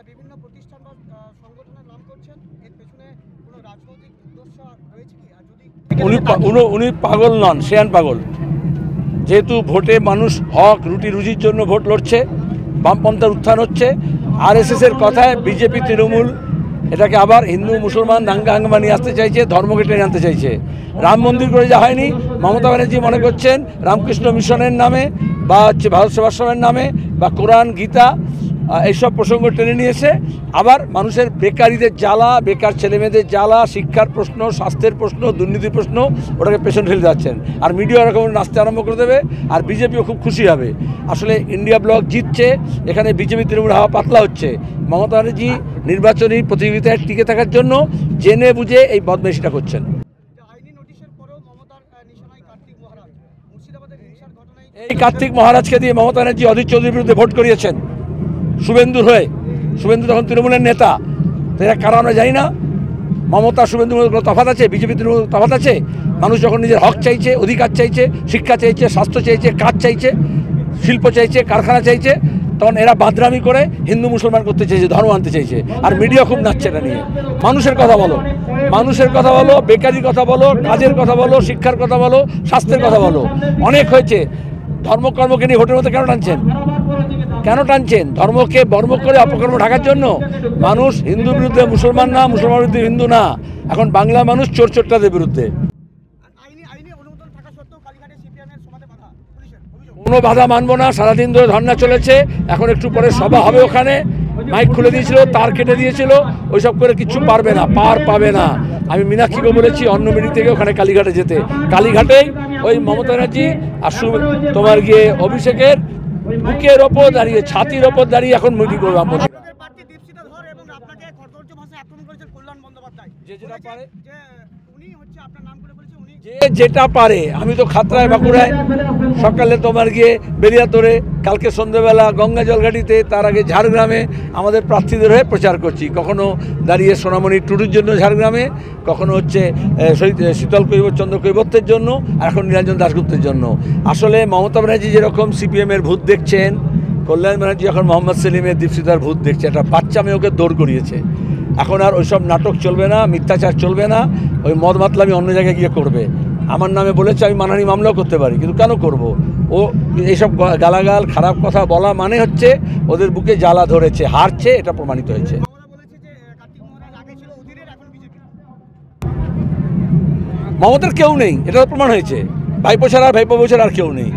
বিভিন্ন প্রতিষ্ঠান বা সংগঠনের নাম করছেন, এর পেছনে কোনো রাজনৈতিক উদ্দেশ্য রয়েছে কি? আর যদি উনি পাগল নন, শেয়ান পাগল। যেহেতু ভোটে মানুষ হক রুটি রুজির জন্য ভোট লড়ছে, বামপন্থার উত্থান হচ্ছে, আরএসএস এর কথায় বিজেপি তৃণমূল এটাকে আবার হিন্দু মুসলমান দাঙ্গা হাঙ্গামা নিয়ে আসতে চাইছে, ধর্মকে টেনে আনতে চাইছে। রাম মন্দির করে যা হয়নি, মমতা ব্যানার্জি মনে করছেন রামকৃষ্ণ মিশনের নামে বা ভারত সেবাশ্রমের নামে বা কোরআন গীতা এইসব প্রসঙ্গ টেনে নিয়েছে। আবার মানুষের বেকারীদের জ্বালা, বেকার ছেলেমেয়েদের জ্বালা, শিক্ষার প্রশ্ন, স্বাস্থ্যের প্রশ্ন, দুর্নীতির প্রশ্ন, ওটাকে পেছনে ফেলে যাচ্ছেন। আর মিডিয়া এরকম নাচতে আরম্ভ করে দেবে, আর বিজেপিও খুব খুশি হবে। আসলে ইন্ডিয়া ব্লক জিতছে, এখানে বিজেপি তৃণমূল হাওয়া পাতলা হচ্ছে। মমতা ব্যানার্জি নির্বাচনী প্রতিযোগিতায় টিকে থাকার জন্য জেনে বুঝে এই বদমাইশিটা করছেন। এই কার্তিক মহারাজকে দিয়ে মমতা ব্যানার্জি অধীর চৌধুরীর বিরুদ্ধে ভোট করিয়েছেন শুভেন্দুর হয়ে। শুভেন্দু তখন তৃণমূলের নেতা, তো এরা কারণ আমরা জানি না। মমতা শুভেন্দুর মধ্যে কোনো তফাৎ আছে? বিজেপি তৃণমূল তফাৎ আছে? মানুষ যখন নিজের হক চাইছে, অধিকার চাইছে, শিক্ষা চাইছে, স্বাস্থ্য চাইছে, কাজ চাইছে, শিল্প চাইছে, কারখানা চাইছে, তখন এরা বাদরামি করে হিন্দু মুসলমান করতে চাইছে, ধর্ম আনতে চাইছে। আর মিডিয়া খুব নাচছে এটা নিয়ে। মানুষের কথা বলো, মানুষের কথা বলো, বেকারির কথা বলো, কাজের কথা বলো, শিক্ষার কথা বলো, স্বাস্থ্যের কথা বলো। অনেক হয়েছে। ধর্মকর্মকে নিয়ে ভোটের মধ্যে কেন টানছেন? কেন টানছেন? ধর্মকে বর্ম করে অপকর্ম ঢাকার জন্য। মানুষ হিন্দুর বিরুদ্ধে মুসলমান না, মুসলমানের বিরুদ্ধে হিন্দু না। এখন বাংলা মানুষ চোর চোরটাদের বিরুদ্ধে। কোনো বাধা মানবো না। সারাদিন ধরে ধর্না চলেছে, এখন একটু পরে সভা হবে। ওখানে মাইক খুলে দিয়েছিল, তার কেটে দিয়েছিল, ওইসব করে কিচ্ছু পারবে না, পার পাবে না। আমি মীনাক্ষীকে বলেছি অন্য মিটিং থেকে ওখানে কালীঘাটে যেতে। কালীঘাটেই ওই মমতা ব্যানার্জি আর তোমার গিয়ে অভিষেকের বুকের ওপর দাঁড়িয়ে, ছাতির ওপর দাঁড়িয়ে এখন মিটিং করবে। যে যেটা পারে। আমি তো খাতড়ায় বাঁকুড়ায় সকালে তোমার গিয়ে বেরিয়াতোড়ে, কালকে সন্ধ্যেবেলা গঙ্গা জলঘাটিতে, তার আগে ঝাড়গ্রামে আমাদের প্রার্থীদের হয়ে প্রচার করছি। কখনো দাঁড়িয়ে সোনামণি টুডুর জন্য ঝাড়গ্রামে, কখনো হচ্ছে শীতল চন্দ্র কৈবত্যের জন্য, আর এখন নীলাঞ্জন দাশগুপ্তের জন্য। আসলে মমতা ব্যানার্জি যেরকম সিপিএমের ভূত দেখছেন, কল্যাণ ব্যানার্জি এখন মোহাম্মদ সেলিমের দীপশিতার ভূত দেখছে। একটা বাচ্চা মেয়ে ওকে দৌড় করিয়েছে। এখন আর ওইসব নাটক চলবে না, মিথ্যাচার চলবে না। ওই মদ মাতলামি অন্য জায়গায় গিয়ে করবে। আমার নামে বলেছে, আমি মানহানি মামলাও করতে পারি, কিন্তু কেন করব? ও এইসব গালাগাল খারাপ কথা বলা মানে হচ্ছে ওদের বুকে জ্বালা ধরেছে, হারছে, এটা প্রমাণিত হয়েছে। মমতার কেউ নেই, এটা প্রমাণ হয়েছে। ভাইপো ছাড়া আর ভাইপো ছাড়া আর কেউ নেই।